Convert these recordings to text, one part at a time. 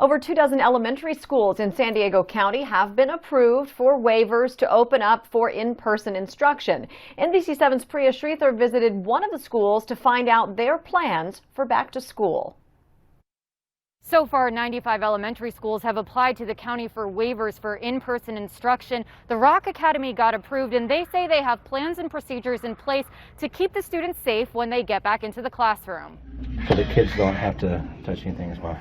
Over 24 elementary schools in San Diego County have been approved for waivers to open up for in-person instruction. NBC7's Priya Sridhar visited one of the schools to find out their plans for back to school. So far, 95 elementary schools have applied to the county for waivers for in-person instruction. The Rock Academy got approved, and they say they have plans and procedures in place to keep the students safe when they get back into the classroom. So the kids don't have to touch anything as well.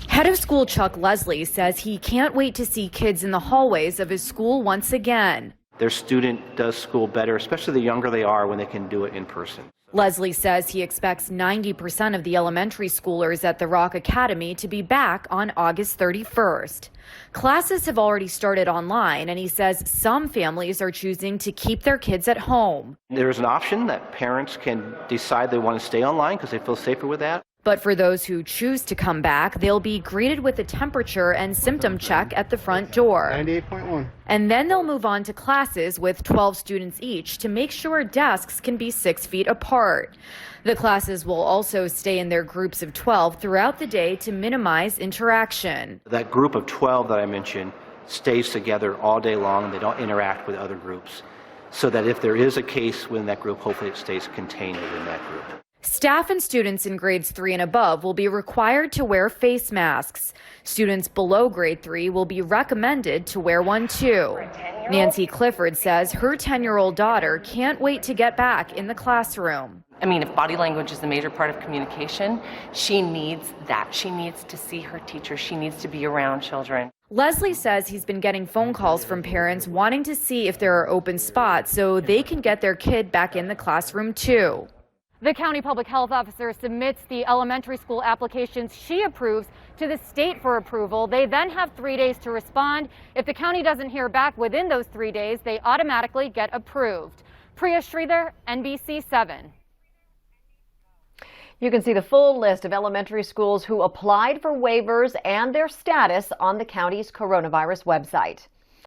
Head of school Chuck Leslie says he can't wait to see kids in the hallways of his school once again. Their student does school better, especially the younger they are, when they can do it in person. Leslie says he expects 90% of the elementary schoolers at the Rock Academy to be back on August 31st. Classes have already started online, and he says some families are choosing to keep their kids at home. There's an option that parents can decide they want to stay online because they feel safer with that. But for those who choose to come back, they'll be greeted with a temperature and symptom check at the front door. 98.1. And then they'll move on to classes with 12 students each to make sure desks can be 6 feet apart. The classes will also stay in their groups of 12 throughout the day to minimize interaction. That group of 12 that I mentioned stays together all day long. They don't interact with other groups, so that if there is a case within that group, hopefully it stays contained within that group. Staff and students in grades 3 and above will be required to wear face masks. Students below grade 3 will be recommended to wear one too. Nancy Clifford says her 10-year-old daughter can't wait to get back in the classroom. I mean, if body language is a major part of communication, she needs that. She needs to see her teacher. She needs to be around children. Leslie says he's been getting phone calls from parents wanting to see if there are open spots so they can get their kid back in the classroom too. The county public health officer submits the elementary school applications she approves to the state for approval. They then have 3 days to respond. If the county doesn't hear back within those 3 days, they automatically get approved. Priya Sridhar, NBC7. You can see the full list of elementary schools who applied for waivers and their status on the county's coronavirus website.